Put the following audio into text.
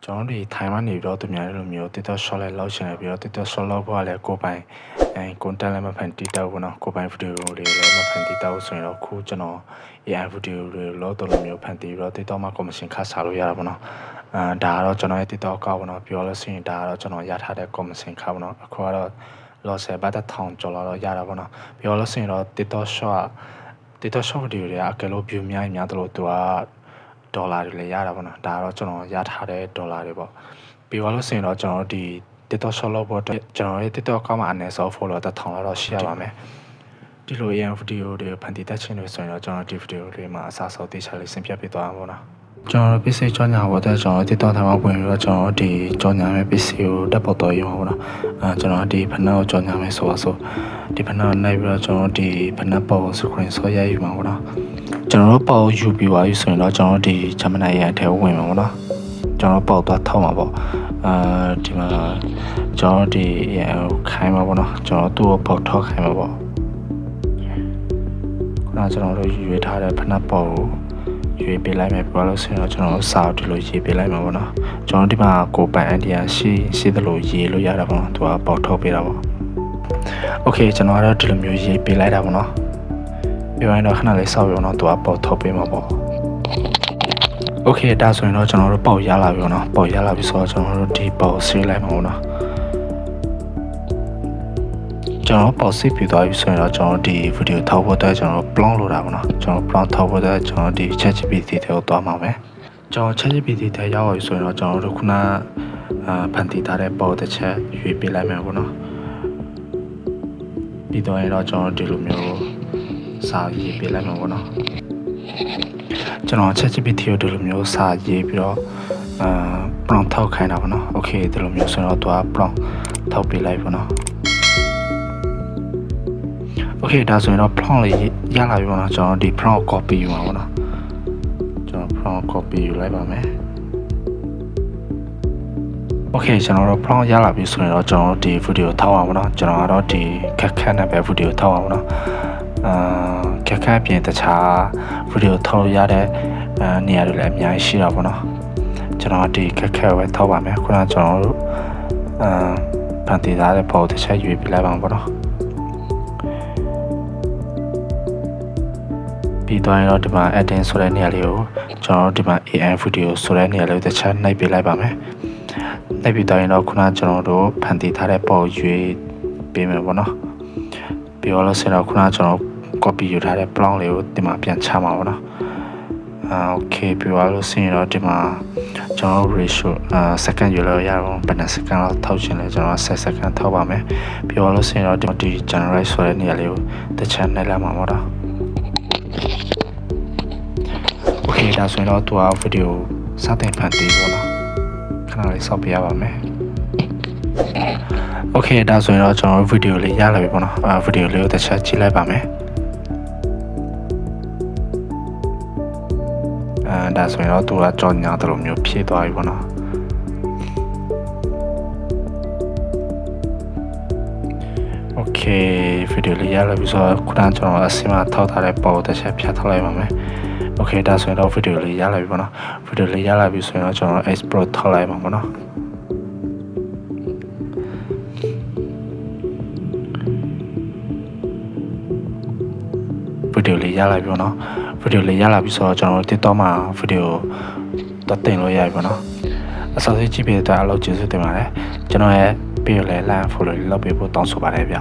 ကျွန်တော်တို့ထိုင်မှာနေပြီးတော့သူများလိုမျိုး TikTok short လေးလောက်ချင်တယ်ပြီးတော့ TikTok short လောက်ဖို့ကလည်းကိုပိုင်content လည်းမဖန်တီးတော့ဘူးเนาะကိုပိုင် video တွေလည်းမဖန်တီးတော့ဆိုရင်တော့ခုကျွန်တော် AI video တွေလောက်တော့လိုမျိုးဖန်တီးပြီးတော့ TikTok မှာ commission ခါစားလို့ရတာပေါ့เนาะဒါကတော့ကျွန်တော်ရဲ့ TikTok ကောက်ပေါ့เนาะပြောလို့ဆိုရင်ဒါကတော့ကျွန်တော်ရထားတဲ့ commission ခါပေါ့เนาะအခုကတော့ loss ဘာသာထောင်ကျော်လာတော့ရတာပေါ့เนาะပြောလို့ဆိုရင်တော့ TikTok short video တွေအကယ်လို့ view များများတော့သူကဒေါ်လာတွေလည်းရတာပေါ့နော်ဒါကတော့ကျွန်တော်ရထားတဲ့ဒေါ်လာတွေပေါ့ပြီးတော့လို့ဆိုရင်တော့ကျွန်တော်ဒီ TikTok short လောက်ပေါ့ကျွန်တော်ရဲ့ TikTok ကောက်မှာအနေနဲ့ follow 1000လောက်ရှိရပါမယ်ဒီလို AI video တွေဖန်တီးတတ်ခြင်းတွေဆိုရင်တော့ကျွန်တော်ဒီ video တွေမှာအစားအသောက်တေချာလေးဆင်ပြပေးသွားမှာပေါ့နော်ကျွန်တော် PC ကြောင်းညာပေါ်တဲ့ကျွန်တော် TikTok ထဲမှာဝင်ပြီးတော့ကျွန်တော်ဒီကြောင်းညာမဲ့ PC ကိုတက်ပေါ်တော့ရမှာပေါ့နော်ကျွန်တော်ဒီဖနက်ကိုကြောင်းညာမဲ့ဆိုဒီဖနက်နိုင်ပြီးတော့ကျွန်တော်ဒီဖနက်ပေါ် screen ဆော်ရယူမှာပေါ့နော်ကျွန်တော်ပေါက်ယူပြီးပါပြီဆိုရင်တော့ကျွန်တော်ဒီ Gemini ရဲ့အထက်ဝင်မှာပေါ့နော်ကျွန်တော်ပေါက်သွားထောက်မှာပေါ့ဒီမှာကျွန်တော်ဒီခိုင်းမှာပေါ့နော်ကျွန်တော်သူ့ကိုပေါက်ထောက်ခိုင်းမှာပေါ့ခုနကျွန်တော်တို့ရွေးထားတဲ့ဖနက်ပေါက်ကိုရွေးပေးလိုက်မယ်ပြောလို့ဆိုရင်တော့ကျွန်တော်စာဒီလိုရေးပေးလိုက်မှာပေါ့နော်ကျွန်တော်ဒီမှာကိုပိုင် idea ရှိသလိုရေးလို့ရတာပေါ့နော်သူကပေါက်ထောက်ပေးတာပေါ့ Okay ကျွန်တော်ကတော့ဒီလိုမျိုးရေးပေးလိုက်တာပေါ့နော်ပြောရင်တော့ခဏလေးစောက်ရုံတော့သူကပေါက်ထုတ်ပေးမှာပေါ့ Okay ဒါဆိုရင်တော့ကျွန်တော်တို့ပေါက်ရလာပြီပေါ့နော်ပေါက်ရလာပြီဆိုတော့ကျွန်တော်တို့ဒီပေါက်ဆေးလိုက်မှာပေါ့နော်ကျွန်တော်ပေါက်ဆေးပြီးသွားပြီဆိုရင်တော့ကျွန်တော်ဒီ video ထောက်ဖို့အတွက်ကျွန်တော် prompt လိုတာပေါ့နော်ကျွန်တော် prompt ထောက်ဖို့အတွက်ကျွန်တော်ဒီ ChatGPT ထဲကိုသွားမှာပဲကျွန်တော် ChatGPT ထဲရောက်ပြီဆိုရင်တော့ကျွန်တော်တို့ခုနဖန်တီးထားတဲ့ပေါက်တစ်ချက်ရွေးပေးလိုက်မယ်ပေါ့နော်ပြီးတော့ရင်တော့ကျွန်တော်ဒီလိုမျိုးစာရေးပေးလိုက်မှာပေါ့နော်ကျွန်တော် ChatGPT ကိုဒီလိုမျိုးစာရေးပြီးတော့prompt ထောက်ခိုင်းတာပေါ့နော် Okay ဒီလိုမျိုးဆိုတော့သူက prompt ထောက်ပေးလိုက်ပေါ့နော် Okay ဒါဆိုရင်တော့ prompt လေးရလာပြီပေါ့နော်ကျွန်တော်ဒီ prompt copy ယူမှာပေါ့နော်ကျွန်တော် prompt copy ယူလိုက်ပါမယ် Okay ကျွန်တော်တို့ prompt ရလာပြီဆိုရင်တော့ကျွန်တော်တို့ဒီ video ထောက်အောင်ပေါ့နော်ကျွန်တော်ကတော့ဒီခက်ခက်နဲ့ပဲ video ထောက်အောင်ပေါ့နော်ခက်ခက်ပြင်တခြား video ထောက်ရတဲ့နေရာတွေလည်းအများကြီးရှိတာပေါ့နော်ကျွန်တော်ဒီခက်ခက်ပဲထောက်ပါမယ်ခုနကကျွန်တော်တို့ဖန်တီးထားတဲ့ပုံတစ်ချက်ရွေးပြလိုက်ပါမယ်ပေါ့နော်ပြီးတော့ရင်တော့ဒီမှာ editing ဆိုတဲ့နေရာလေးကိုကျွန်တော်တို့ဒီမှာ AI video ဆိုတဲ့နေရာလေးကိုတစ်ချက်နှိပ်ပေးလိုက်ပါမယ်နှိပ်ပြီးတော့ရင်တော့ခုနကကျွန်တော်တို့ဖန်တီးထားတဲ့ပုံရွေးပေးမယ်ပေါ့နော်ပြီးတော့လို့ဆိုတော့ခုနကကျွန်တော် copy ယူထားတဲ့ prompt လေးကိုဒီမှာပြန်ချမှာပေါ့နော်okay ပြီးတော့လို့ဆိုရင်တော့ဒီမှာကျွန်တော် ratio second ယူလို့ရအောင်ဘယ်နှ second လောက်ထောက်ချင်လဲကျွန်တော်10 second ထောက်ပါမယ်ပြီးတော့လို့ဆိုရင်တော့ဒီ generate ဆိုတဲ့နေရာလေးကိုတစ်ချက်နှိပ်လိုက်မှာပေါ့နော် Okay ဒါဆိုရင်တော့သူက video စတင်ဖန်တီးပေါ့နော်ခဏလေးစောင့်ပြရပါမယ် Okay ဒါဆိုရင်တော့ကျွန်တော် video လေးရလာပြီပေါ့နော်video လေးကိုတစ်ချက်ကြည့်လိုက်ပါမယ်ဒါဆိုရင်တော့သူကကြော်ညာတလို့မျိုးဖြည့်သွားပြီပေါ့နော် Okay ဗီဒီယိုလေးရလာပြီဆိုတော့ခုနကကျွန်တော်အစင်မှာထောက်ထားတဲ့ပုံတစ်ချက်ဖြတ်ထားလိုက်ပါမယ် Okay ဒါဆိုရင်တော့ဗီဒီယိုလေးရလာပြီပေါ့နော်ဗီဒီယိုလေးရလာပြီဆိုရင်တော့ကျွန်တော် export ထောက်လိုက်ပါပေါ့နော်ဗီဒီယိုလေးရလာပြီပေါ့နော်ဗီဒီယိုလေးရလာပြီဆိုတော့ကျွန်တော် TikTok မှာဗီဒီယိုတော့တင်လို့ရပြီပေါ့နော်အစောစီးကြည့်ပေးတဲ့အတွက်အလုပ်ကျေးဇူးတင်ပါတယ်ကျွန်တော်ရဲ့ video လေး like follow လုပ်ပေးဖို့တောင်းဆိုပါတယ်ဗျ